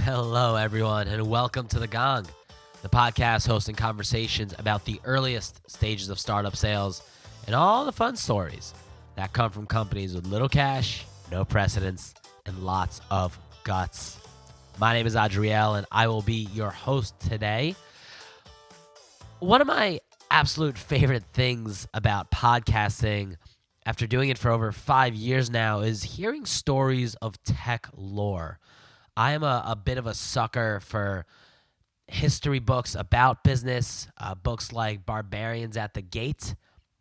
Hello, everyone, and welcome to The Gong, the podcast hosting conversations about the earliest stages of startup sales and all the fun stories that come from companies with little cash, no precedence, and lots of guts. My name is Adriel, and I will be your host today. One of my absolute favorite things about podcasting, after doing it for over 5 years now, is hearing stories of tech lore. I am a bit of a sucker for history books about business, books like Barbarians at the Gate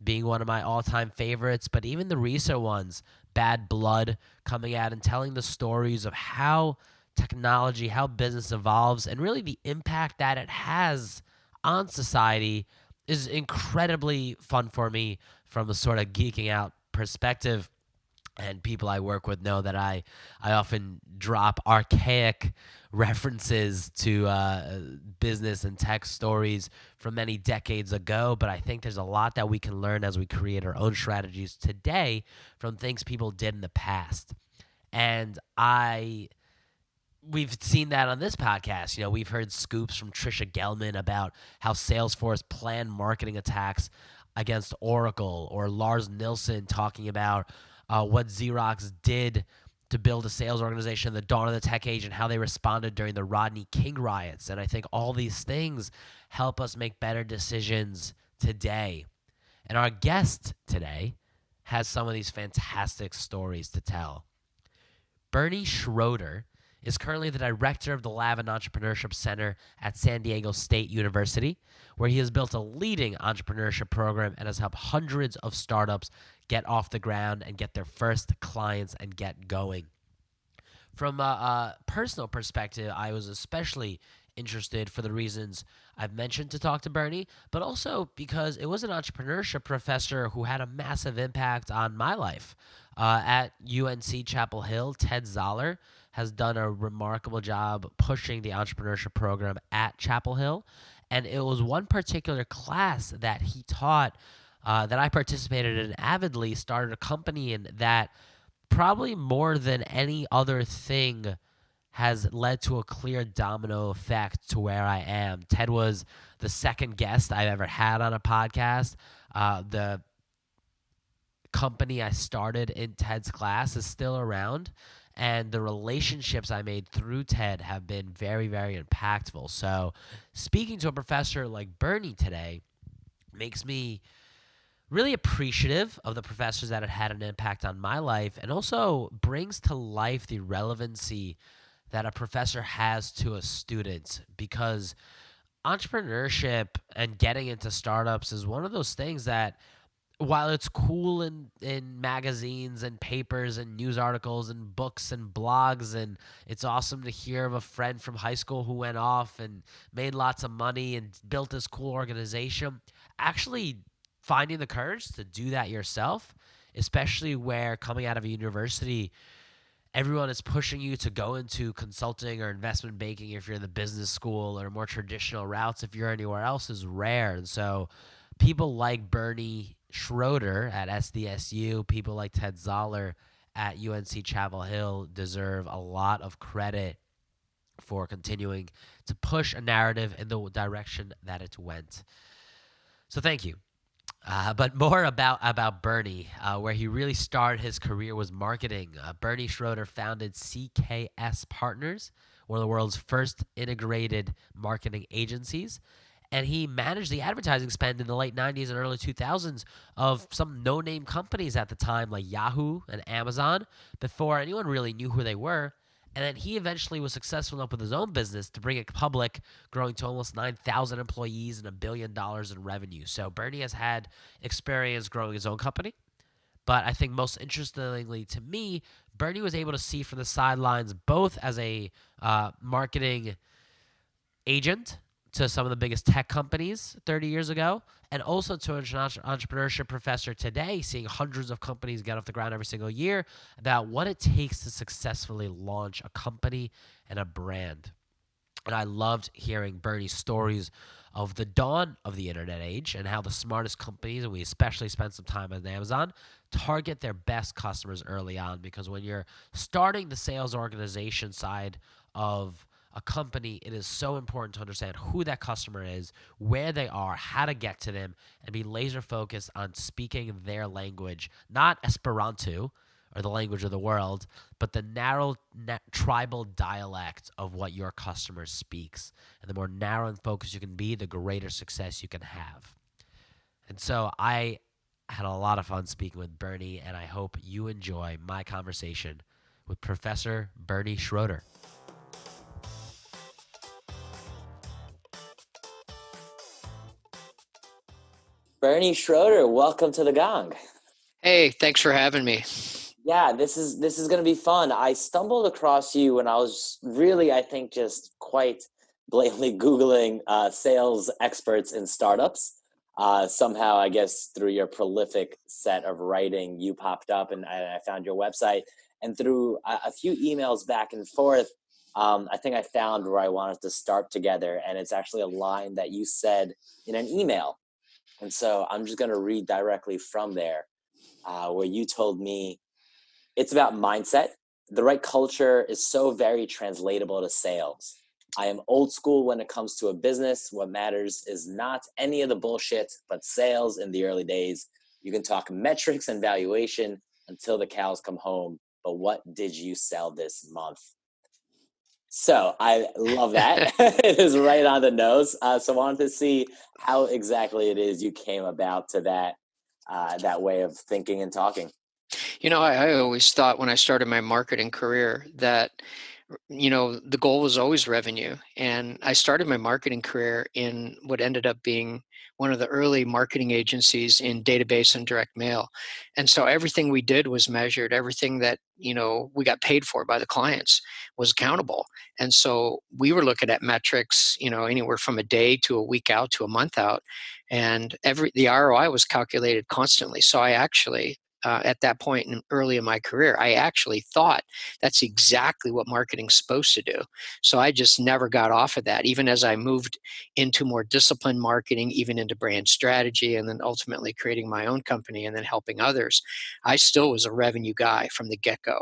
being one of my all-time favorites, but even the recent ones, Bad Blood, coming out and telling the stories of how technology, how business evolves, and really the impact that it has on society is incredibly fun for me from a sort of geeking out perspective. And people I work with know that I often drop archaic references to business and tech stories from many decades ago, but I think there's a lot that we can learn as we create our own strategies today from things people did in the past. And we've seen that on this podcast. You know, we've heard scoops from Trisha Gelman about how Salesforce planned marketing attacks against Oracle, or Lars Nilsson talking about what Xerox did to build a sales organization in the dawn of the tech age and how they responded during the Rodney King riots. And I think all these things help us make better decisions today. And our guest today has some of these fantastic stories to tell. Bernie Schroeder is currently the director of the Lavin Entrepreneurship Center at San Diego State University, where he has built a leading entrepreneurship program and has helped hundreds of startups get off the ground and get their first clients and get going. From a personal perspective, I was especially interested for the reasons I've mentioned to talk to Bernie, but also because it was an entrepreneurship professor who had a massive impact on my life. At UNC Chapel Hill, Ted Zoller has done a remarkable job pushing the entrepreneurship program at Chapel Hill. And it was one particular class that he taught that I participated in avidly, started a company in, that probably more than any other thing has led to a clear domino effect to where I am. Ted was the second guest I've ever had on a podcast. The company I started in Ted's class is still around, and the relationships I made through Ted have been very, very impactful. So speaking to a professor like Bernie today makes me really appreciative of the professors that have had an impact on my life, and also brings to life the relevancy that a professor has to a student, because entrepreneurship and getting into startups is one of those things that, while it's cool in magazines and papers and news articles and books and blogs, and it's awesome to hear of a friend from high school who went off and made lots of money and built this cool organization, actually finding the courage to do that yourself, especially where coming out of a university, everyone is pushing you to go into consulting or investment banking if you're in the business school, or more traditional routes if you're anywhere else, is rare. And so people like Bernie Schroeder at SDSU, people like Ted Zoller at UNC Chapel Hill deserve a lot of credit for continuing to push a narrative in the direction that it went. So thank you. But more about Bernie, where he really started his career was marketing. Bernie Schroeder founded CKS Partners, one of the world's first integrated marketing agencies. And he managed the advertising spend in the late 90s and early 2000s of some no-name companies at the time, like Yahoo and Amazon, before anyone really knew who they were. And then he eventually was successful enough with his own business to bring it public, growing to almost 9,000 employees and $1 billion in revenue. So Bernie has had experience growing his own company. But I think most interestingly to me, Bernie was able to see from the sidelines, both as a marketing agent to some of the biggest tech companies 30 years ago, and also to an entrepreneurship professor today, seeing hundreds of companies get off the ground every single year, about what it takes to successfully launch a company and a brand. And I loved hearing Bernie's stories of the dawn of the internet age and how the smartest companies, and we especially spent some time at Amazon, target their best customers early on, because when you're starting the sales organization side of a company, it is so important to understand who that customer is, where they are, how to get to them, and be laser focused on speaking their language, not Esperanto or the language of the world, but the narrow tribal dialect of what your customer speaks. And the more narrow and focused you can be, the greater success you can have. And so I had a lot of fun speaking with Bernie, and I hope you enjoy my conversation with Professor Bernie Schroeder. Bernie Schroeder, welcome to the Gong. Hey, thanks for having me. Yeah, this is going to be fun. I stumbled across you when I was really, I think, just quite blatantly Googling sales experts in startups. Somehow, I guess, through your prolific set of writing, you popped up and I found your website. And through a few emails back and forth, I think I found where I wanted to start together. And it's actually a line that you said in an email. And so I'm just going to read directly from there, where you told me, it's about mindset. The right culture is so very translatable to sales. I am old school when it comes to a business. What matters is not any of the bullshit, but sales in the early days. You can talk metrics and valuation until the cows come home. But what did you sell this month? So I love that. It is right on the nose. So I wanted to see how exactly it is you came about to that way of thinking and talking. I always thought when I started my marketing career that, the goal was always revenue. And I started my marketing career in what ended up being one of the early marketing agencies in database and direct mail. And so everything we did was measured. Everything that, we got paid for by the clients was accountable. And so we were looking at metrics, anywhere from a day to a week out to a month out. And the ROI was calculated constantly. So I actually, at that point early in my career, I actually thought that's exactly what marketing's supposed to do. So I just never got off of that, even as I moved into more disciplined marketing, even into brand strategy, and then ultimately creating my own company and then helping others. I still was a revenue guy from the get-go.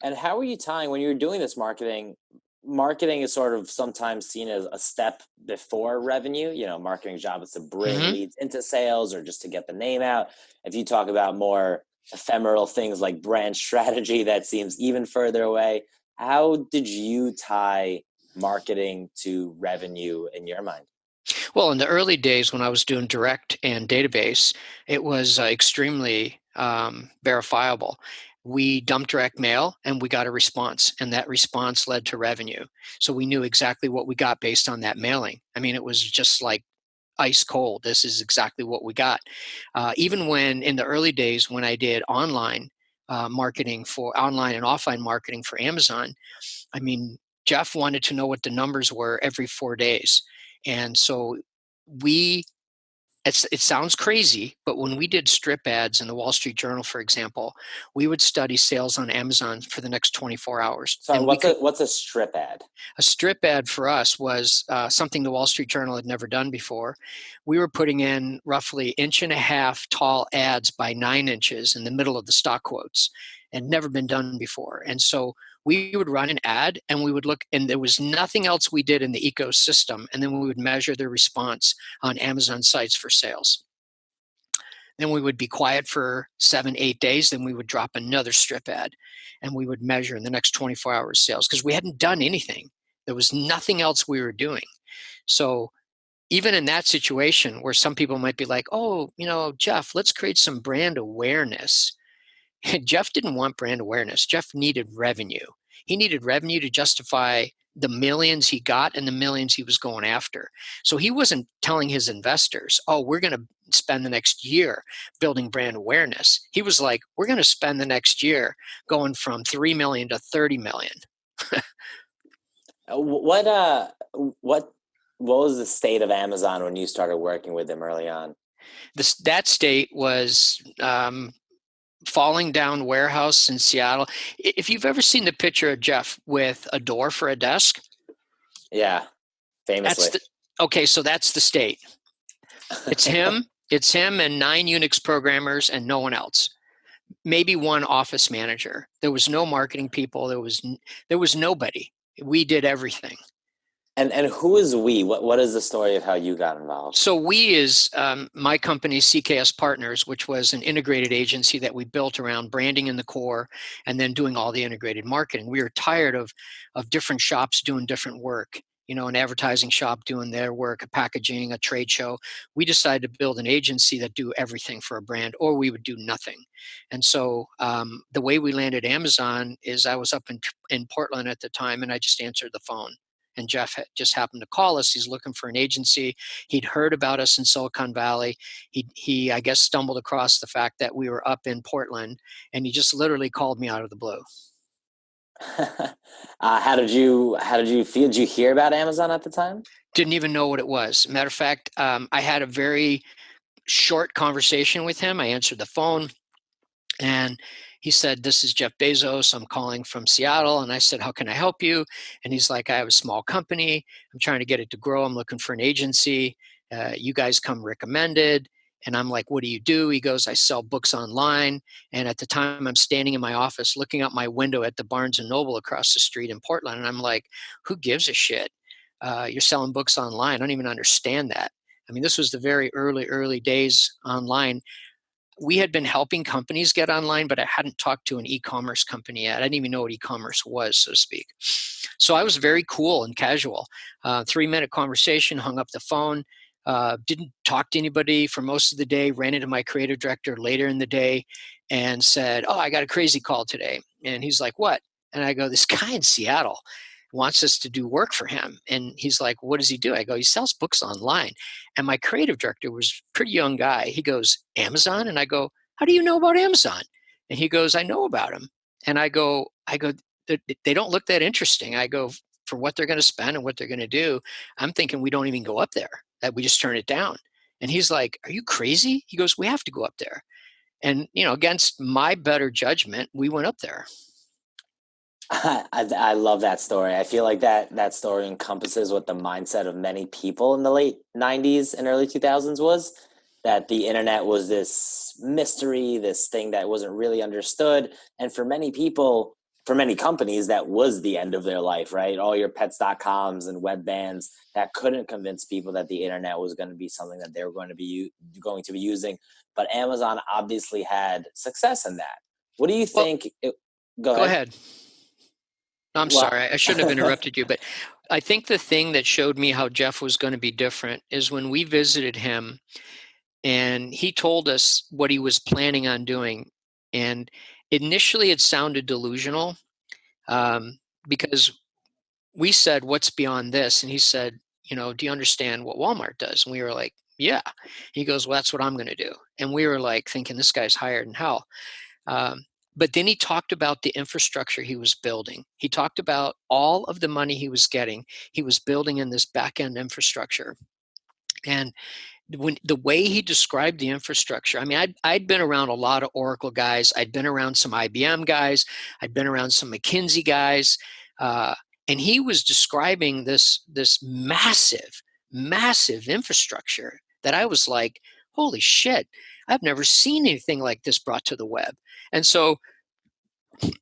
And how are you tying when you're doing this marketing? Marketing is sort of sometimes seen as a step before revenue. Marketing's job is to bring hmm leads into sales or just to get the name out. If you talk about more ephemeral things like brand strategy, that seems even further away. How did you tie marketing to revenue in your mind? Well, in the early days when I was doing direct and database, it was extremely verifiable. We dumped direct mail and we got a response, and that response led to revenue. So we knew exactly what we got based on that mailing. I mean, it was just like ice cold. This is exactly what we got. Even when in the early days when I did online marketing for online and offline marketing for Amazon, I mean, Jeff wanted to know what the numbers were every 4 days. And so we, it sounds crazy, but when we did strip ads in the Wall Street Journal, for example, we would study sales on Amazon for the next 24 hours. Sorry, And we could, what's a strip ad? a strip ad for us was something the Wall Street Journal had never done before. We were putting in roughly inch and a half tall ads by 9 inches in the middle of the stock quotes, and never been done before. And so we would run an ad and we would look, and there was nothing else we did in the ecosystem. And then we would measure the response on Amazon sites for sales. Then we would be quiet for 7, 8 days. Then we would drop another strip ad and we would measure in the next 24 hours sales because we hadn't done anything. There was nothing else we were doing. So even in that situation where some people might be like, oh, Jeff, let's create some brand awareness. Jeff didn't want brand awareness. Jeff needed revenue. He needed revenue to justify the millions he got and the millions he was going after. So he wasn't telling his investors, oh, we're going to spend the next year building brand awareness. He was like, we're going to spend the next year going from 3 million to 30 million. What what was the state of Amazon when you started working with them early on? That state was falling down warehouse in Seattle. If you've ever seen the picture of Jeff with a door for a desk, Yeah, famously. okay, so that's the state. It's him. It's him and 9 Unix programmers and no one else. Maybe one office manager. There was no marketing people. There was nobody. We did everything. And who is we? What is the story of how you got involved? So we is my company, CKS Partners, which was an integrated agency that we built around branding in the core and then doing all the integrated marketing. We were tired of different shops doing different work. An advertising shop doing their work, a packaging, a trade show. We decided to build an agency that do everything for a brand, or we would do nothing. And so the way we landed Amazon is I was up in Portland at the time, and I just answered the phone. And Jeff just happened to call us. He's looking for an agency. He'd heard about us in Silicon Valley. He I guess, stumbled across the fact that we were up in Portland, and he just literally called me out of the blue. How did you feel? Did you hear about Amazon at the time? Didn't even know what it was. Matter of fact, I had a very short conversation with him. I answered the phone, and he said, "This is Jeff Bezos. I'm calling from Seattle." And I said, "How can I help you?" And he's like, "I have a small company. I'm trying to get it to grow. I'm looking for an agency. You guys come recommended." And I'm like, "What do you do?" He goes, "I sell books online." And at the time, I'm standing in my office looking out my window at the Barnes and Noble across the street in Portland. And I'm like, "Who gives a shit? You're selling books online. I don't even understand that." I mean, this was the very early days online. We had been helping companies get online, but I hadn't talked to an e-commerce company yet. I didn't even know what e-commerce was, so to speak. So I was very cool and casual. 3-minute conversation, hung up the phone, didn't talk to anybody for most of the day, ran into my creative director later in the day and said, "Oh, I got a crazy call today." And he's like, "What?" And I go, "This guy in Seattle wants us to do work for him." And he's like, "What does he do?" I go, "He sells books online." And my creative director was a pretty young guy. He goes, "Amazon?" And I go, "How do you know about Amazon?" And he goes, "I know about him." And I go, they don't look that interesting. I go, for what they're going to spend and what they're going to do, I'm thinking we don't even go up there, that we just turn it down. And he's like, "Are you crazy?" He goes, "We have to go up there." And, against my better judgment, we went up there. I love that story. I feel like that story encompasses what the mindset of many people in the late 90s and early 2000s was, that the internet was this mystery, this thing that wasn't really understood. And for many people, for many companies, that was the end of their life, right? All your pets.coms and web bands that couldn't convince people that the internet was going to be something that they were going to be using. But Amazon obviously had success in that. What do you Well, think? Go go ahead. ahead. I'm Well, sorry. I shouldn't have interrupted you, but I think the thing that showed me how Jeff was going to be different is when we visited him and he told us what he was planning on doing. And initially it sounded delusional, because we said, "What's beyond this?" And he said, "Do you understand what Walmart does?" And we were like, "Yeah." He goes, "Well, that's what I'm going to do." And we were like thinking, this guy's higher than hell. Um, but then he talked about the infrastructure he was building. He talked about all of the money he was getting. He was building in this back end infrastructure. And when the way he described the infrastructure, I mean, I'd been around a lot of Oracle guys. I'd been around some IBM guys. I'd been around some McKinsey guys. Uh, and he was describing this massive infrastructure that I was like, holy shit, I've never seen anything like this brought to the web. And so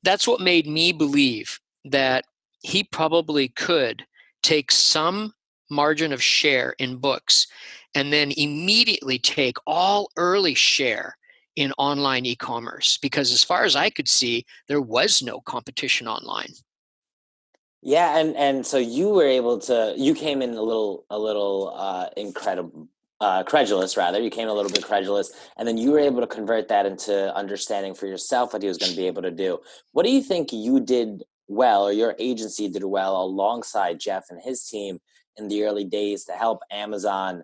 that's what made me believe that he probably could take some margin of share in books and then immediately take all early share in online e-commerce, because as far as I could see, there was no competition online. yeah, and so you came in a little incredible credulous, rather. You came a little bit credulous, and then you were able to convert that into understanding for yourself what he was going to be able to do. What do you think you did well, or your agency did well alongside Jeff and his team in the early days to help Amazon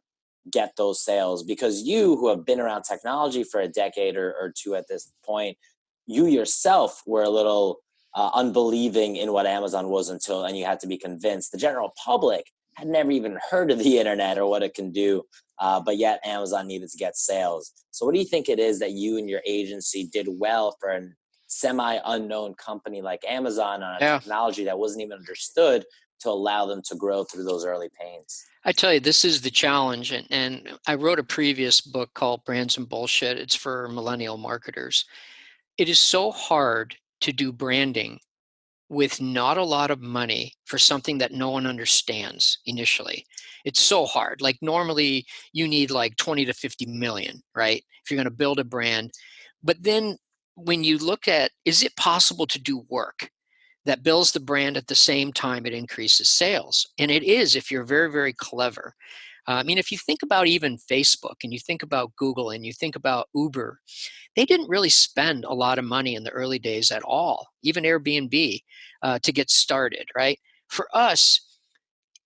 get those sales? Because you, who have been around technology for a decade or two at this point, you yourself were a little unbelieving in what Amazon was and you had to be convinced. The general public had never even heard of the internet or what it can do, but yet Amazon needed to get sales. So what do you think it is that you and your agency did well for a semi-unknown company like Amazon on a Yeah. technology that wasn't even understood to allow them to grow through those early pains? I tell you, this is the challenge. And I wrote a previous book called Brands and Bullshit. It's for millennial marketers. It is so hard to do branding with not a lot of money for something that no one understands initially. It's so hard. Like normally you need like 20 to 50 million, right? If you're going to build a brand. But then when you look at, is it possible to do work that builds the brand at the same time it increases sales? And it is if you're very, very clever. I mean, if you think about even Facebook and you think about Google and you think about Uber, they didn't really spend a lot of money in the early days at all, even Airbnb, to get started, right? For us,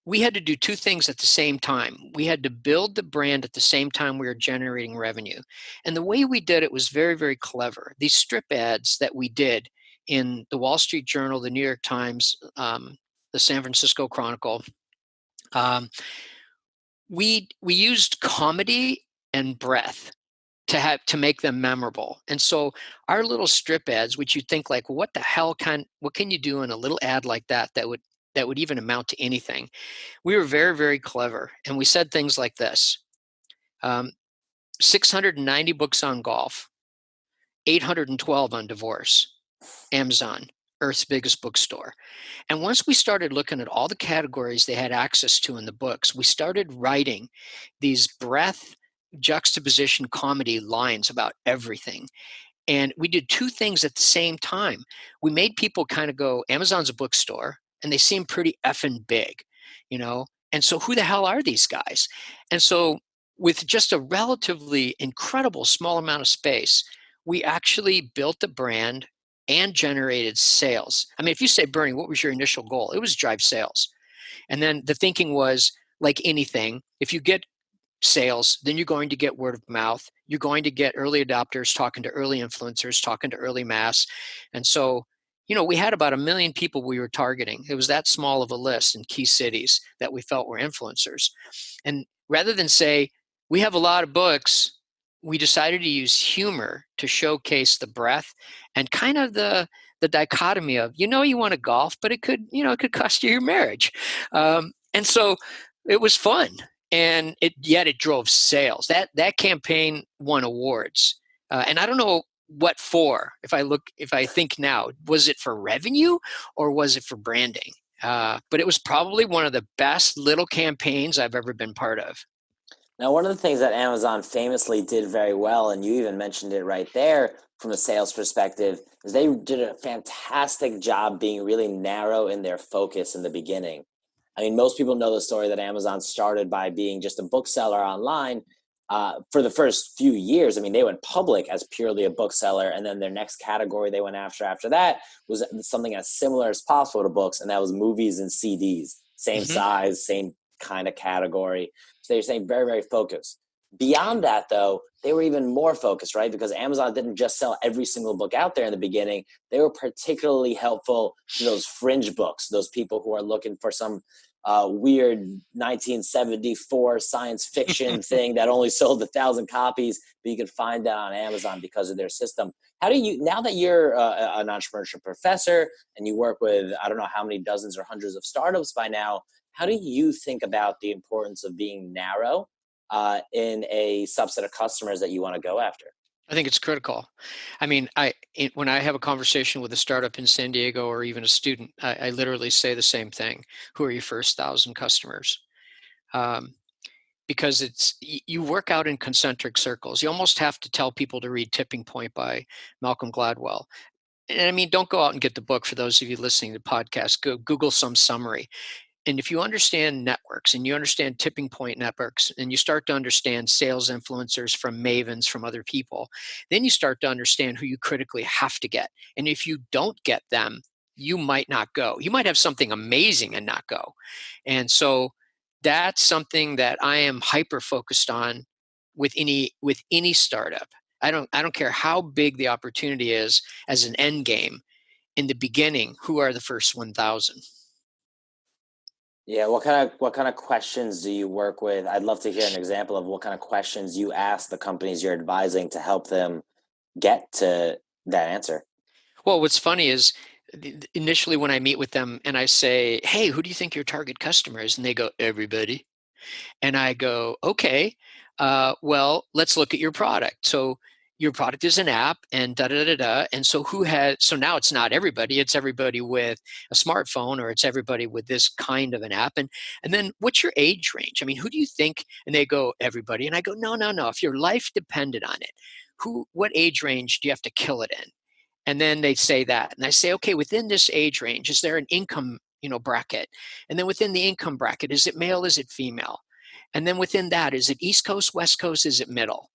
we had to do two things at the same time. We had to build the brand at the same time we were generating revenue. And the way we did it was very, very clever. These strip ads that we did in the Wall Street Journal, the New York Times, the San Francisco Chronicle, um, we used comedy and breath to make them memorable. And so our little strip ads, which you think like, what the hell what can you do in a little ad like that would even amount to anything? We were very, very clever. And we said things like this: 690 books on golf, 812 on divorce, Amazon, Earth's biggest bookstore. And once we started looking at all the categories they had access to in the books, we started writing these breath juxtaposition comedy lines about everything. And we did two things at the same time. We made people kind of go, Amazon's a bookstore, and they seem pretty effing big, you know? And so who the hell are these guys? And so with just a relatively incredible small amount of space, we actually built the brand and generated sales. I mean, if you say, Bernie, what was your initial goal? It was drive sales. And then the thinking was, like anything, if you get sales, then you're going to get word of mouth. You're going to get early adopters talking to early influencers, talking to early mass. And so, you know, we had about 1 million people we were targeting. It was that small of a list in key cities that we felt were influencers. And rather than say, we have a lot of books, we decided to use humor to showcase the breadth and kind of the dichotomy of, you know, you want to golf, but it could, you know, it could cost you your marriage. And so it was fun. And yet it drove sales. That campaign won awards, and I don't know what for. If I think now, was it for revenue or was it for branding? But it was probably one of the best little campaigns I've ever been part of. Now, one of the things that Amazon famously did very well, and you even mentioned it right there from a sales perspective, is they did a fantastic job being really narrow in their focus in the beginning. I mean, most people know the story that Amazon started by being just a bookseller online. For the first few years, I mean, they went public as purely a bookseller, and then their next category they went after that was something as similar as possible to books, and that was movies and CDs. Same size, same kind of category. So they're saying very, very focused. Beyond that, though, they were even more focused, right? Because Amazon didn't just sell every single book out there in the beginning. They were particularly helpful to those fringe books, those people who are looking for some weird 1974 science fiction thing that only sold 1,000 copies, but you can find that on Amazon because of their system. How do you, now that you're an entrepreneurship professor and you work with, I don't know how many dozens or hundreds of startups by now, how do you think about the importance of being narrow in a subset of customers that you want to go after? I think it's critical. I mean, when I have a conversation with a startup in San Diego or even a student, I literally say the same thing. Who are your first 1,000 customers? Because you work out in concentric circles. You almost have to tell people to read Tipping Point by Malcolm Gladwell. And I mean, don't go out and get the book. For those of you listening to the podcast, go Google some summary. And if you understand networks and you understand tipping point networks and you start to understand sales influencers from mavens, from other people, then you start to understand who you critically have to get. And if you don't get them, you might not go. You might have something amazing and not go. And so that's something that I am hyper focused on with any startup. I don't care how big the opportunity is as an end game. In the beginning, who are the first 1,000? Yeah, what kind of questions do you work with? I'd love to hear an example of what kind of questions you ask the companies you're advising to help them get to that answer. Well, what's funny is initially when I meet with them and I say, hey, who do you think your target customer is? And they go, everybody. And I go, okay, well, let's look at your product. So your product is an app and da da da da. And so so now it's not everybody, it's everybody with a smartphone, or it's everybody with this kind of an app. And then what's your age range? I mean, who do you think? And they go, everybody. And I go, no, no, no. If your life depended on it, what age range do you have to kill it in? And then they say that. And I say, okay, within this age range, is there an income, bracket? And then within the income bracket, is it male, is it female? And then within that, is it East Coast, West Coast, is it middle?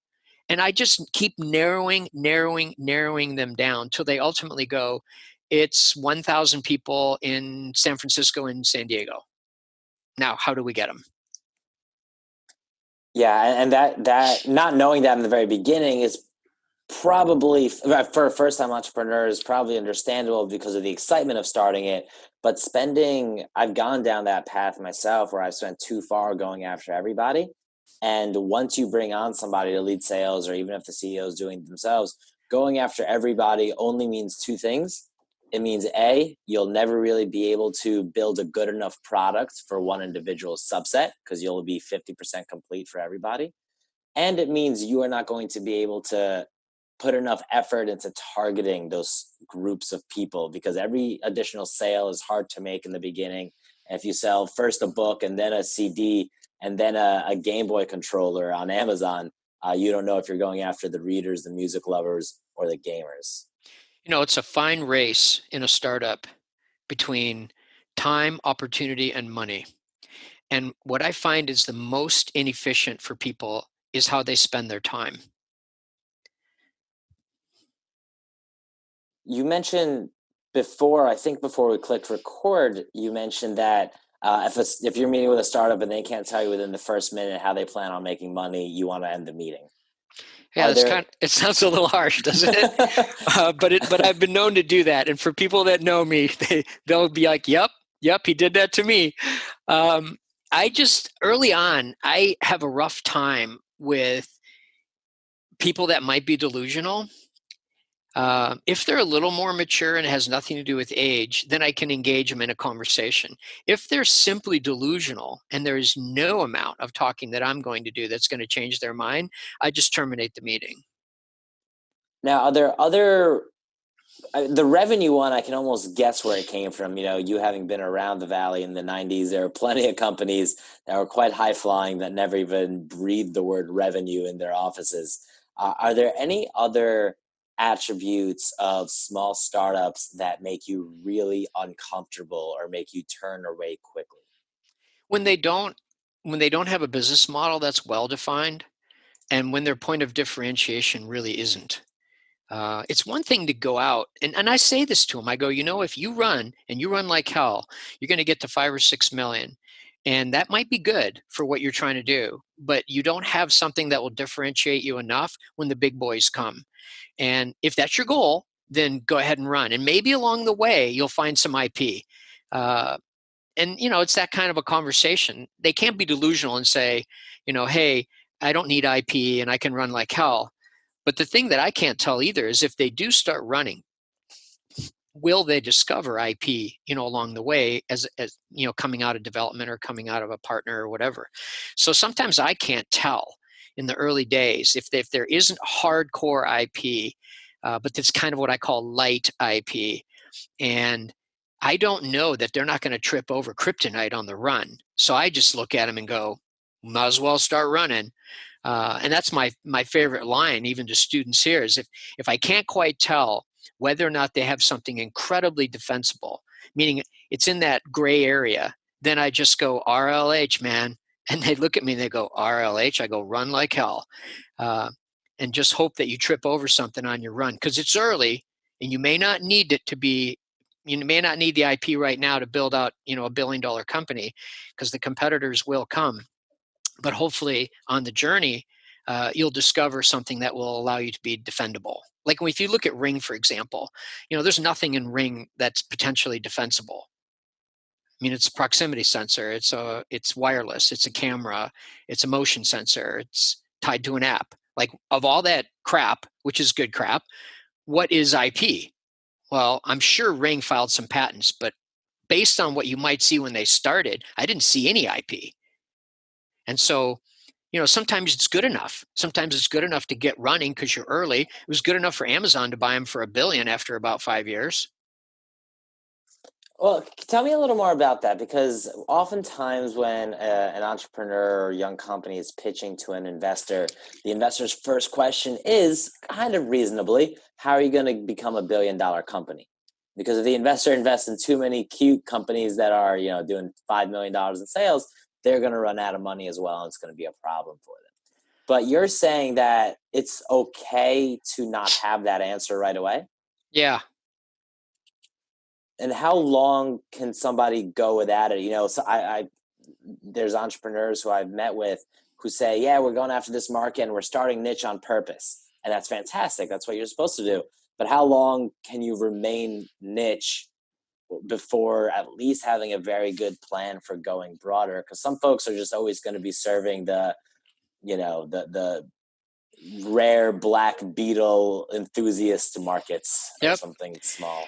And I just keep narrowing them down till they ultimately go, it's 1,000 people in San Francisco and San Diego. Now, how do we get them? Yeah, and that not knowing that in the very beginning is probably, for first-time entrepreneurs, probably understandable because of the excitement of starting it. But I've gone down that path myself where I've spent too far going after everybody. And once you bring on somebody to lead sales, or even if the CEO is doing it themselves, going after everybody only means two things. It means A, you'll never really be able to build a good enough product for one individual subset because you'll be 50% complete for everybody. And it means you are not going to be able to put enough effort into targeting those groups of people, because every additional sale is hard to make in the beginning. And if you sell first a book and then a CD and then a Game Boy controller on Amazon, you don't know if you're going after the readers, the music lovers, or the gamers. It's a fine race in a startup between time, opportunity, and money. And what I find is the most inefficient for people is how they spend their time. You mentioned before we clicked record, you mentioned that if you're meeting with a startup and they can't tell you within the first minute how they plan on making money, you want to end the meeting. Yeah, it sounds a little harsh, doesn't it? But I've been known to do that. And for people that know me, they'll be like, yep, he did that to me. Early on, I have a rough time with people that might be delusional. If they're a little more mature and it has nothing to do with age, then I can engage them in a conversation. If they're simply delusional and there is no amount of talking that I'm going to do that's going to change their mind, I just terminate the meeting. Now, are there the revenue one, I can almost guess where it came from. You having been around the Valley in the 90s, there are plenty of companies that were quite high flying that never even breathed the word revenue in their offices. Are there any other attributes of small startups that make you really uncomfortable or make you turn away quickly? When they don't have a business model that's well defined, and when their point of differentiation really isn't. It's one thing to go out, and I say this to them. I go, if you run and you run like hell, you're going to get to 5 or 6 million. And that might be good for what you're trying to do, but you don't have something that will differentiate you enough when the big boys come. And if that's your goal, then go ahead and run. And maybe along the way, you'll find some IP. And it's that kind of a conversation. They can't be delusional and say, hey, I don't need IP and I can run like hell. But the thing that I can't tell either is if they do start running, will they discover IP, along the way as coming out of development or coming out of a partner or whatever. So sometimes I can't tell in the early days if there isn't hardcore IP, but that's kind of what I call light IP. And I don't know that they're not going to trip over kryptonite on the run. So I just look at them and go, might as well start running. And that's my favorite line, even to students here, is if I can't quite tell whether or not they have something incredibly defensible, meaning it's in that gray area, then I just go, RLH, man. And they look at me and they go, RLH? I go, run like hell. And just hope that you trip over something on your run, because it's early and you may not need it to be. You may not need the IP right now to build out, a $1 billion company, because the competitors will come. But hopefully on the journey, you'll discover something that will allow you to be defendable. Like if you look at Ring, for example, there's nothing in Ring that's potentially defensible. I mean, it's a proximity sensor. It's wireless. It's a camera. It's a motion sensor. It's tied to an app. Like, of all that crap, which is good crap, what is IP? Well, I'm sure Ring filed some patents, but based on what you might see when they started, I didn't see any IP. And so sometimes it's good enough. Sometimes it's good enough to get running because you're early. It was good enough for Amazon to buy them for $1 billion after about 5 years. Well, tell me a little more about that, because oftentimes when an entrepreneur or young company is pitching to an investor, the investor's first question is kind of reasonably, how are you going to become $1 billion company? Because if the investor invests in too many cute companies that are, doing $5 million in sales, they're going to run out of money as well, and it's going to be a problem for them. But you're saying that it's okay to not have that answer right away? Yeah. And how long can somebody go without it? So there's entrepreneurs who I've met with who say, yeah, we're going after this market and we're starting niche on purpose. And that's fantastic. That's what you're supposed to do. But how long can you remain niche before at least having a very good plan for going broader? Because some folks are just always going to be serving the rare black beetle enthusiast markets or Yep. something small.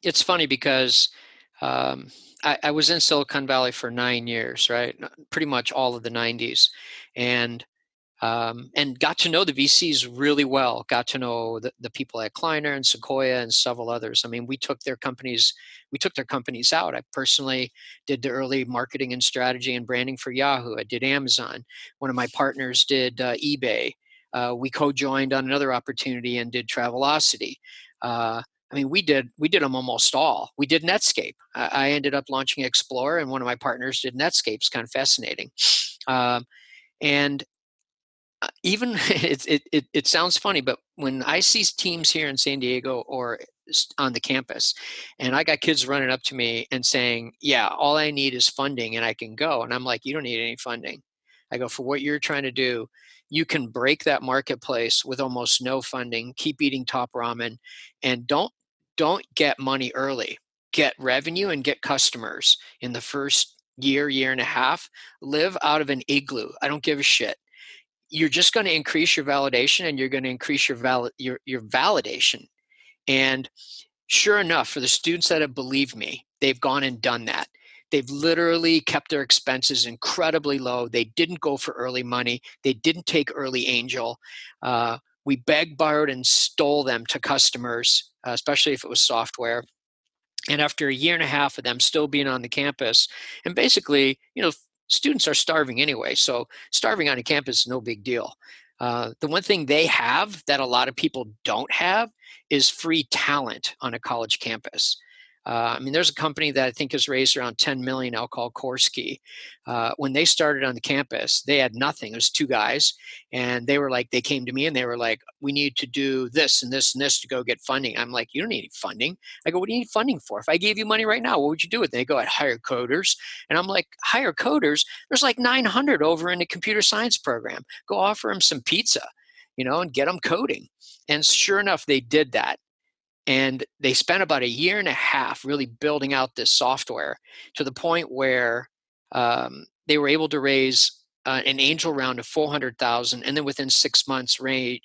It's funny because I was in Silicon Valley for 9 years, right? Pretty much all of the 90s. And got to know the VCs really well, got to know the people at Kleiner and Sequoia and several others. I mean, we took their companies out. I personally did the early marketing and strategy and branding for Yahoo. I did Amazon. One of my partners did eBay. We co-joined on another opportunity and did Travelocity. We did them almost all. We did Netscape. I ended up launching Explorer, and one of my partners did Netscape. It's kind of fascinating. And even it sounds funny, but when I see teams here in San Diego or on the campus, and I got kids running up to me and saying, yeah, all I need is funding and I can go. And I'm like, you don't need any funding. I go, for what you're trying to do, you can break that marketplace with almost no funding, keep eating top ramen, and don't get money early. Get revenue and get customers in the first year and a half. Live out of an igloo. I don't give a shit. You're just going to increase your validation, and you're going to increase your validation. And sure enough, for the students that have believed me, they've gone and done that. They've literally kept their expenses incredibly low. They didn't go for early money. They didn't take early angel. We begged, borrowed, and stole them to customers, especially if it was software. And after a year and a half of them still being on the campus, and basically, students are starving anyway, so starving on a campus is no big deal. The one thing they have that a lot of people don't have is free talent on a college campus. There's a company that I think has raised around 10 million now called Korsky. When they started on the campus, they had nothing. It was 2 guys, and they came to me and they were like, we need to do this and this and this to go get funding. I'm like, you don't need any funding. I go, what do you need funding for? If I gave you money right now, what would you do with it? They go, I'd hire coders. And I'm like, hire coders? There's like 900 over in the computer science program. Go offer them some pizza, and get them coding. And sure enough, they did that. And they spent about a year and a half really building out this software to the point where they were able to raise an angel round of 400,000, and then within 6 months raise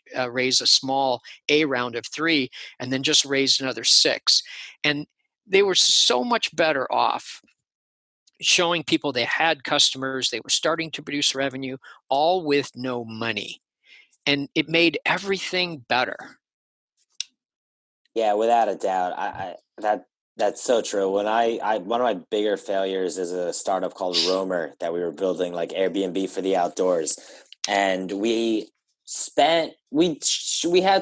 a small A round of 3, and then just raised another 6. And they were so much better off showing people they had customers, they were starting to produce revenue, all with no money. And it made everything better. Yeah, without a doubt. That's so true. When I one of my bigger failures is a startup called Roamer that we were building, like Airbnb for the outdoors. And we had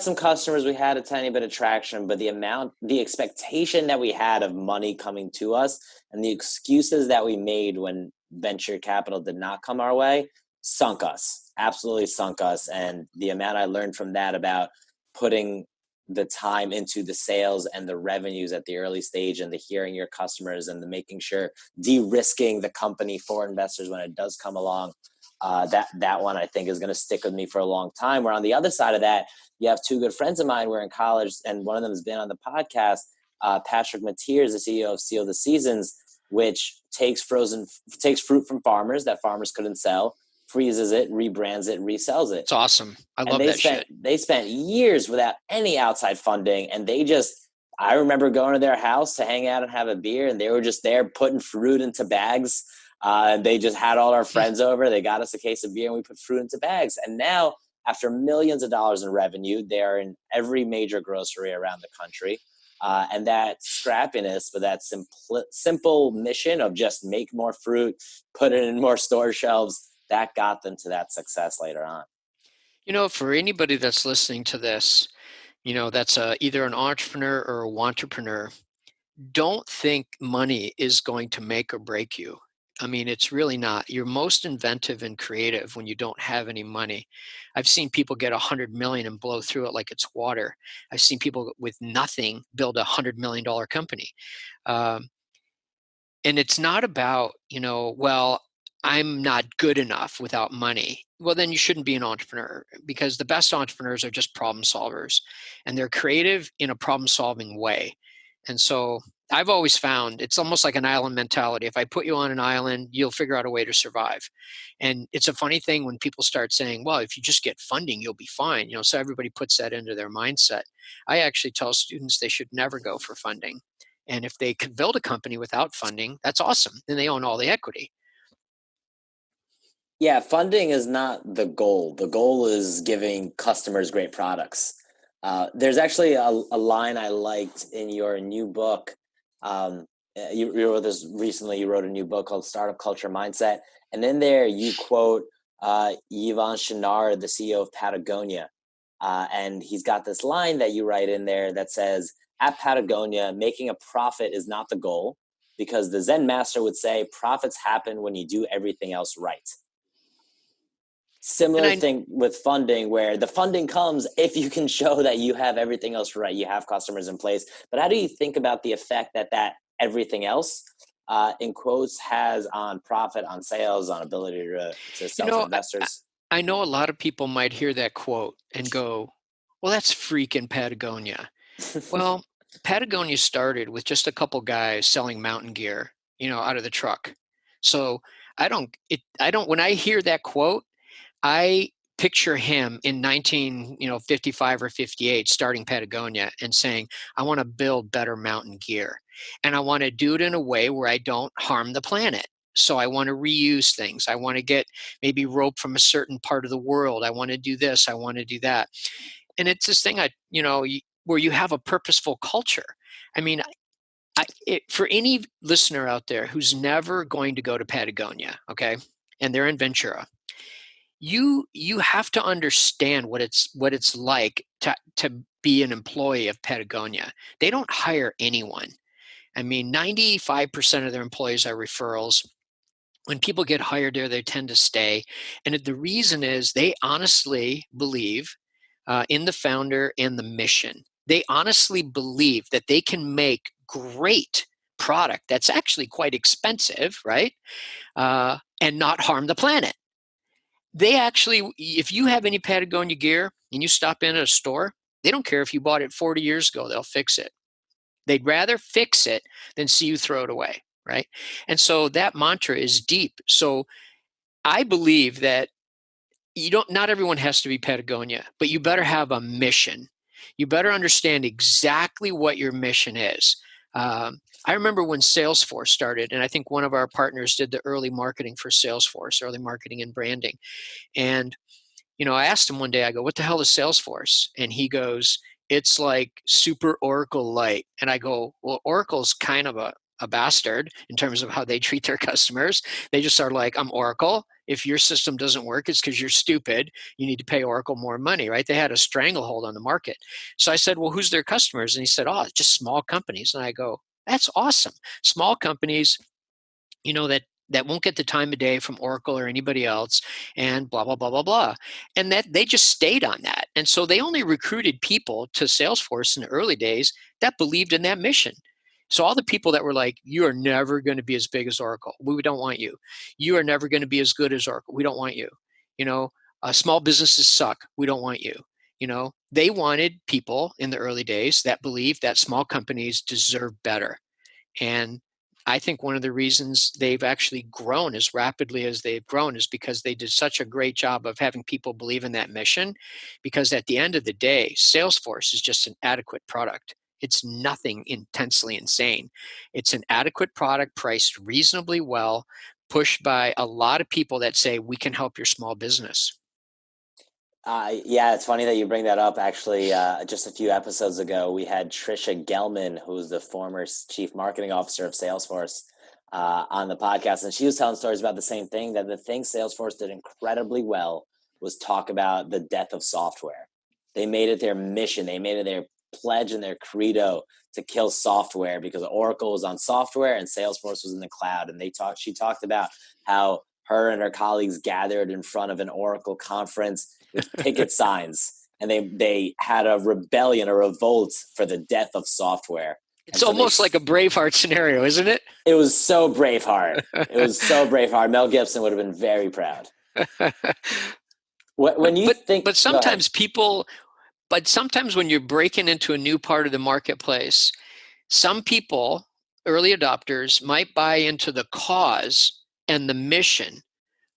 some customers, we had a tiny bit of traction, but the expectation that we had of money coming to us and the excuses that we made when venture capital did not come our way absolutely sunk us. And the amount I learned from that about putting the time into the sales and the revenues at the early stage, and the hearing your customers, and the making sure de-risking the company for investors when it does come along. That one I think is going to stick with me for a long time. Where on the other side of that, you have 2 good friends of mine. We're in college, and one of them has been on the podcast. Patrick Mateers, the CEO of Seal the Seasons, which takes fruit from farmers that farmers couldn't sell, freezes it, rebrands it, resells it. It's awesome. I love that shit. They spent years without any outside funding, and I remember going to their house to hang out and have a beer, and they were just there putting fruit into bags They just had all our friends over. They got us a case of beer and we put fruit into bags. And now, after millions of dollars in revenue, they are in every major grocery around the country. And that scrappiness, but that simple mission of just make more fruit, put it in more store shelves, that got them to that success later on. For anybody that's listening to this, that's either an entrepreneur or a wantrepreneur, don't think money is going to make or break you. I mean, it's really not. You're most inventive and creative when you don't have any money. I've seen people get 100 million and blow through it like it's water. I've seen people with nothing build $100 million company. Um, and it's not about, well, I'm not good enough without money. Well, then you shouldn't be an entrepreneur, because the best entrepreneurs are just problem solvers, and they're creative in a problem solving way. And so I've always found it's almost like an island mentality. If I put you on an island, you'll figure out a way to survive. And it's a funny thing when people start saying, well, if you just get funding, you'll be fine. So everybody puts that into their mindset. I actually tell students they should never go for funding. And if they can build a company without funding, that's awesome. Then they own all the equity. Yeah, funding is not the goal. The goal is giving customers great products. There's actually a line I liked in your new book. You wrote this recently. You wrote a new book called Startup Culture Mindset. And in there, you quote Yvon Chouinard, the CEO of Patagonia. And he's got this line that you write in there that says, at Patagonia, making a profit is not the goal, because the Zen master would say profits happen when you do everything else right. Similar thing with funding, where the funding comes if you can show that you have everything else right, you have customers in place. But how do you think about the effect that everything else, in quotes, has on profit, on sales, on ability to sell to investors? I know a lot of people might hear that quote and go, well, that's freaking Patagonia. Well, Patagonia started with just a couple guys selling mountain gear, out of the truck. So when I hear that quote, I picture him in 1955 or 58 starting Patagonia and saying, I want to build better mountain gear, and I want to do it in a way where I don't harm the planet. So I want to reuse things. I want to get maybe rope from a certain part of the world. I want to do this. I want to do that. And it's this thing where you have a purposeful culture. I mean, for any listener out there who's never going to go to Patagonia, okay, and they're in Ventura, you have to understand what it's like to be an employee of Patagonia. They don't hire anyone. I mean, 95% of their employees are referrals. When people get hired there, they tend to stay. And the reason is they honestly believe in the founder and the mission. They honestly believe that they can make great product that's actually quite expensive, right? And not harm the planet. They actually, if you have any Patagonia gear and you stop in at a store, they don't care if you bought it 40 years ago, they'll fix it. They'd rather fix it than see you throw it away, right? And so that mantra is deep. So I believe that not everyone has to be Patagonia, but you better have a mission. You better understand exactly what your mission is. I remember when Salesforce started, and I think one of our partners did the early marketing for Salesforce, early marketing and branding. And, I asked him one day, I go, what the hell is Salesforce? And he goes, it's like super Oracle light. And I go, well, Oracle's kind of a bastard in terms of how they treat their customers. They just are like, I'm Oracle. If your system doesn't work, it's because you're stupid. You need to pay Oracle more money, right? They had a stranglehold on the market. So I said, well, who's their customers? And he said, oh, it's just small companies. And I go, that's awesome. Small companies, that won't get the time of day from Oracle or anybody else, and blah, blah, blah, blah, blah. And that they just stayed on that. And so they only recruited people to Salesforce in the early days that believed in that mission. So all the people that were like, you are never going to be as big as Oracle, we don't want you. You are never going to be as good as Oracle, we don't want you. Small businesses suck, we don't want you. They wanted people in the early days that believed that small companies deserve better. And I think one of the reasons they've actually grown as rapidly as they've grown is because they did such a great job of having people believe in that mission. Because at the end of the day, Salesforce is just an adequate product. It's nothing intensely insane. It's an adequate product priced reasonably well, pushed by a lot of people that say, we can help your small business. Yeah, it's funny that you bring that up. Actually, just a few episodes ago, we had Trisha Gelman, who's the former chief marketing officer of Salesforce, on the podcast. And she was telling stories about the same thing, that the thing Salesforce did incredibly well was talk about the death of software. They made it their mission. They made it their pledge and their credo to kill software, because Oracle was on software and Salesforce was in the cloud. And she talked about how her and her colleagues gathered in front of an Oracle conference with picket signs, and they had a rebellion, a revolt for the death of software. It's almost like a Braveheart scenario, isn't it? It was so Braveheart. It was so Braveheart. Mel Gibson would have been very proud. When you think, but sometimes sometimes when you're breaking into a new part of the marketplace, some people, early adopters, might buy into the cause and the mission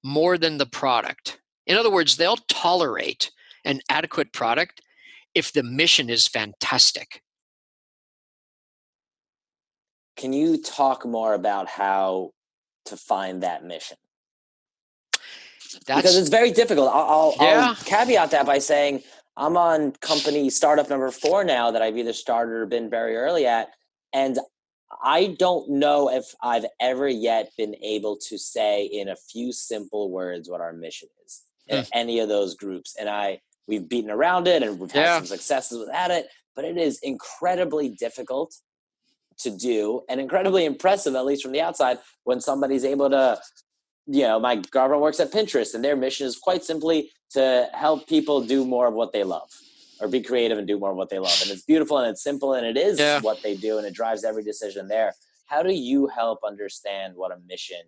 more than the product. In other words, they'll tolerate an adequate product if the mission is fantastic. Can you talk more about how to find that mission? Because it's very difficult. I'll caveat that by saying I'm on company startup number 4 now that I've either started or been very early at, and I don't know if I've ever yet been able to say in a few simple words what our mission is in any of those groups. And we've beaten around it and we've had some successes without it, but it is incredibly difficult to do and incredibly impressive, at least from the outside, when somebody's able to, my girlfriend works at Pinterest, and their mission is quite simply to help people do more of what they love, or be creative and do more of what they love. And it's beautiful and it's simple and it is what they do, and it drives every decision there. How do you help understand what a mission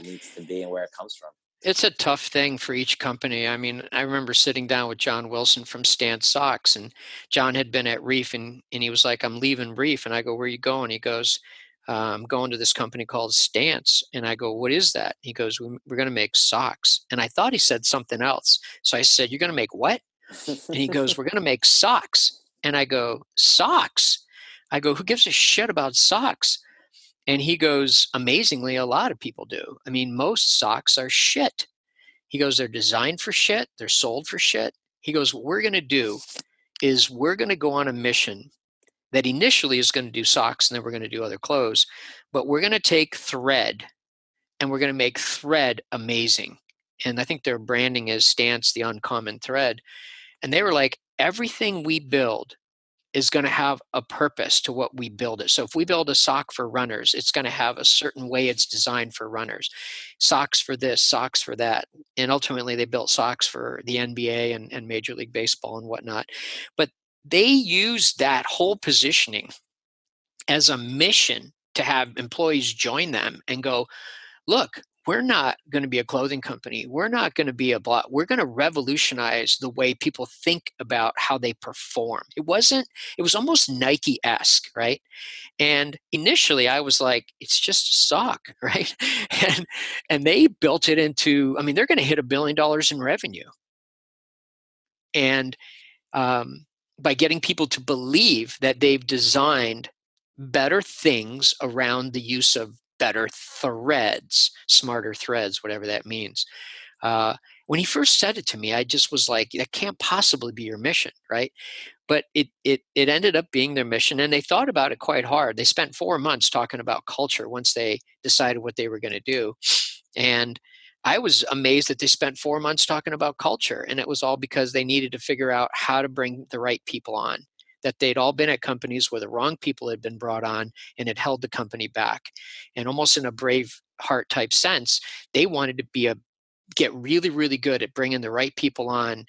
needs to be and where it comes from? It's a tough thing for each company. I mean, I remember sitting down with John Wilson from Stance Socks, and John had been at Reef, and he was like, I'm leaving Reef. And I go, where are you going? He goes, I'm going to this company called Stance. And I go, what is that? He goes, we're going to make socks. And I thought he said something else. So I said, you're going to make what? And he goes, we're going to make socks. And I go, socks? I go, who gives a shit about socks? And he goes, amazingly, a lot of people do. I mean, most socks are shit. He goes, they're designed for shit. They're sold for shit. He goes, what we're going to do is we're going to go on a mission that initially is going to do socks, and then we're going to do other clothes. But we're going to take thread, and we're going to make thread amazing. And I think their branding is Stance, the uncommon thread. And they were like, everything we build is going to have a purpose to what we build it. So if we build a sock for runners, it's going to have a certain way it's designed for runners. Socks for this, socks for that. And ultimately they built socks for the NBA and Major League Baseball and whatnot. But they use that whole positioning as a mission to have employees join them and go, look, we're not going to be a clothing company. We're not going to be we're going to revolutionize the way people think about how they perform. It was almost Nike-esque, right? And initially I was like, it's just a sock, right? And they built it into, I mean, they're going to hit $1 billion in revenue. And by getting people to believe that they've designed better things around the use of better threads, smarter threads, whatever that means. When he first said it to me, I just was like, that can't possibly be your mission, right? But it ended up being their mission, and they thought about it quite hard. They spent 4 months talking about culture once they decided what they were going to do. And I was amazed that they spent 4 months talking about culture, and it was all because they needed to figure out how to bring the right people on, that they'd all been at companies where the wrong people had been brought on and it held the company back. And almost in a Braveheart type sense, they wanted to get really, really good at bringing the right people on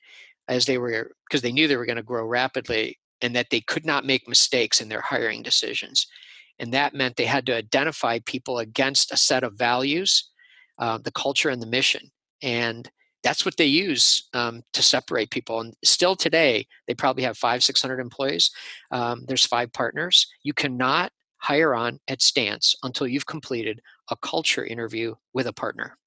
because they knew they were going to grow rapidly, and that they could not make mistakes in their hiring decisions. And that meant they had to identify people against a set of values, the culture and the mission. And that's what they use to separate people. And still today, they probably have 500-600 employees. There's 5 partners. You cannot hire on at Stance until you've completed a culture interview with a partner.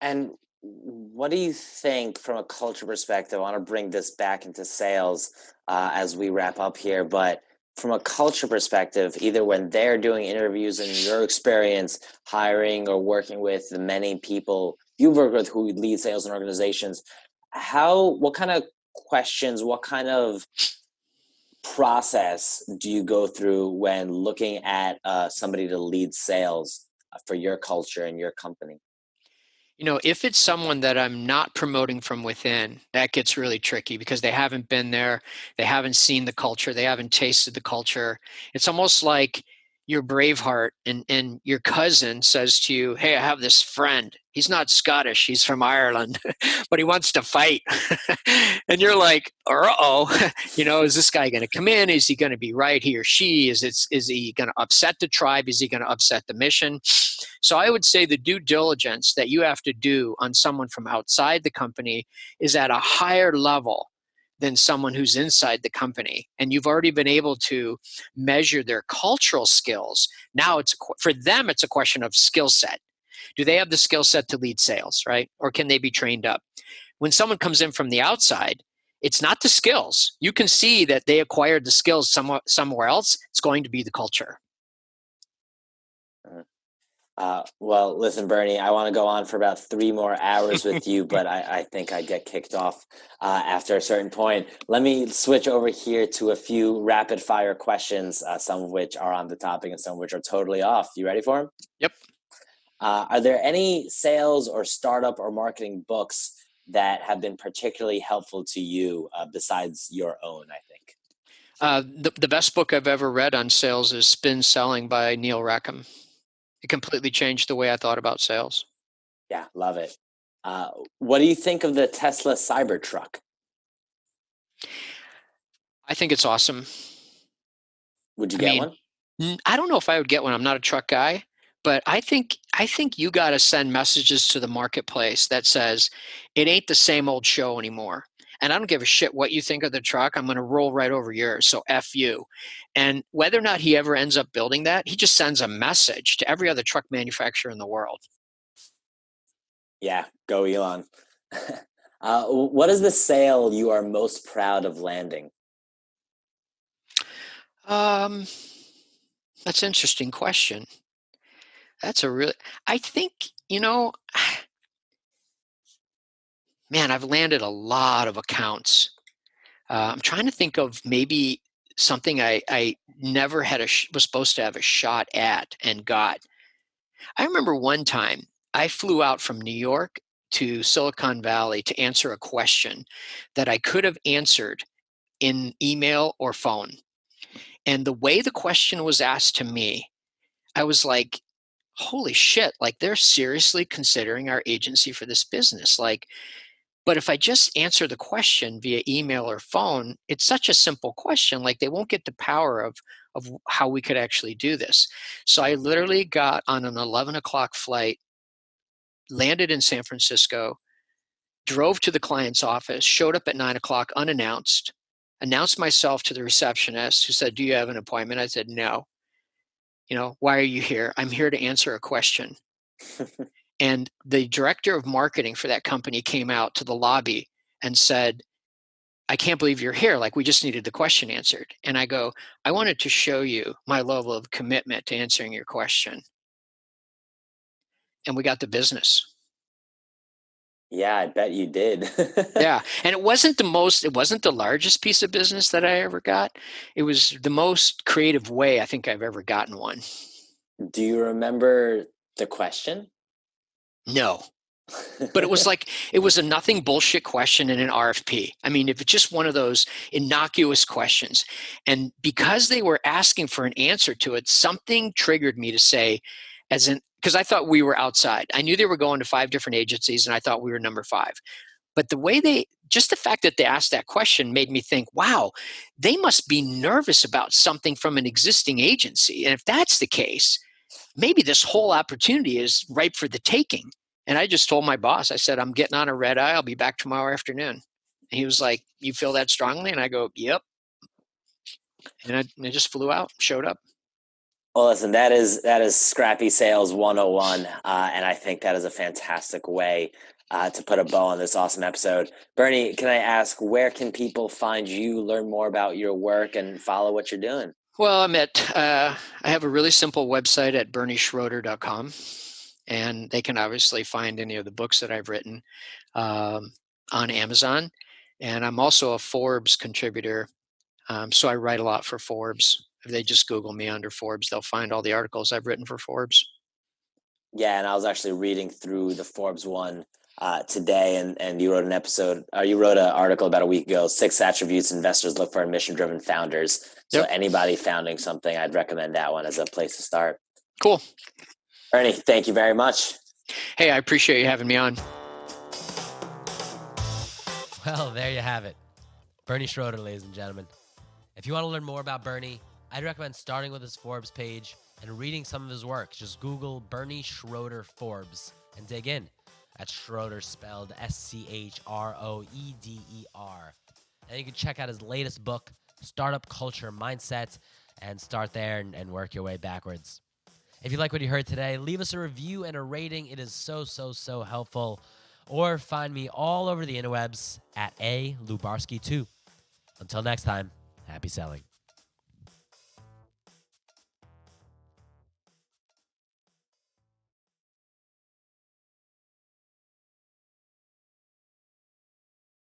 And what do you think from a culture perspective? I want to bring this back into sales as we wrap up here, but from a culture perspective, either when they're doing interviews, in your experience, hiring or working with the many people you've worked with who lead sales and organizations, what kind of questions, what kind of process do you go through when looking at somebody to lead sales for your culture and your company? If it's someone that I'm not promoting from within, that gets really tricky because they haven't been there, they haven't seen the culture, they haven't tasted the culture. It's almost like you're Braveheart and your cousin says to you, "Hey, I have this friend. He's not Scottish, he's from Ireland, but he wants to fight." And you're like, uh-oh, is this guy going to come in? Is he going to be right, he or she? Is he going to upset the tribe? Is he going to upset the mission? So I would say the due diligence that you have to do on someone from outside the company is at a higher level than someone who's inside the company. And you've already been able to measure their cultural skills. Now for them, it's a question of skill set. Do they have the skill set to lead sales, right? Or can they be trained up? When someone comes in from the outside, it's not the skills. You can see that they acquired the skills somewhere else. It's going to be the culture. Well, listen, Bernie, I want to go on for about 3 more hours with you, but I think I get kicked off after a certain point. Let me switch over here to a few rapid fire questions, some of which are on the topic and some of which are totally off. You ready for them? Yep. Are there any sales or startup or marketing books that have been particularly helpful to you besides your own, I think? The best book I've ever read on sales is Spin Selling by Neil Rackham. It completely changed the way I thought about sales. Yeah, love it. What do you think of the Tesla Cybertruck? I think it's awesome. Would you get one? I don't know if I would get one. I'm not a truck guy, but I think you got to send messages to the marketplace that says it ain't the same old show anymore. And I don't give a shit what you think of the truck. I'm going to roll right over yours. So F you. And whether or not he ever ends up building that, he just sends a message to every other truck manufacturer in the world. Yeah, go Elon. What is the sale you are most proud of landing? That's an interesting question. I think, man, I've landed a lot of accounts. I'm trying to think of maybe something I never was supposed to have a shot at and got. I remember one time I flew out from New York to Silicon Valley to answer a question that I could have answered in email or phone. And the way the question was asked to me, I was like, holy shit, like they're seriously considering our agency for this business. But if I just answer the question via email or phone, it's such a simple question. Like they won't get the power of how we could actually do this. So I literally got on an 11 o'clock flight, landed in San Francisco, drove to the client's office, showed up at 9 o'clock unannounced, announced myself to the receptionist who said, "Do you have an appointment?" I said, "No." "Why are you here?" "I'm here to answer a question." And the director of marketing for that company came out to the lobby and said, "I can't believe you're here. Like, we just needed the question answered." And I go, "I wanted to show you my level of commitment to answering your question." And we got the business. Yeah, I bet you did. Yeah. And it wasn't the largest piece of business that I ever got. It was the most creative way I think I've ever gotten one. Do you remember the question? No. But it was a nothing bullshit question in an RFP. I mean, if it's just one of those innocuous questions. And because they were asking for an answer to it, something triggered me to say, because I thought we were outside. I knew they were going to 5 different agencies and I thought we were number 5. But just the fact that they asked that question made me think, wow, they must be nervous about something from an existing agency. And if that's the case, maybe this whole opportunity is ripe for the taking. And I just told my boss, I said, "I'm getting on a red eye. I'll be back tomorrow afternoon." And he was like, "You feel that strongly?" And I go, "Yep." And I just flew out, showed up. Well, listen, that is scrappy sales 101. And I think that is a fantastic way to put a bow on this awesome episode. Bernie, can I ask, where can people find you, learn more about your work, and follow what you're doing? Well, I have a really simple website at bernieschroeder.com, and they can obviously find any of the books that I've written on Amazon. And I'm also a Forbes contributor, so I write a lot for Forbes. If they just Google me under Forbes, they'll find all the articles I've written for Forbes. Yeah, and I was actually reading through the Forbes one today, and you wrote you wrote an article about a week ago, 6 attributes investors look for in mission-driven founders. So Yep. anybody founding something, I'd recommend that one as a place to start. Cool. Ernie, thank you very much. Hey, I appreciate you having me on. Well, there you have it. Bernie Schroeder, ladies and gentlemen. If you want to learn more about Bernie, I'd recommend starting with his Forbes page and reading some of his work. Just Google Bernie Schroeder Forbes and dig in. That's Schroeder spelled Schroeder. And you can check out his latest book, Startup Culture Mindset, and start there and work your way backwards. If you like what you heard today, leave us a review and a rating. It is so helpful. Or find me all over the interwebs at A. Lubarski2. Until next time, happy selling.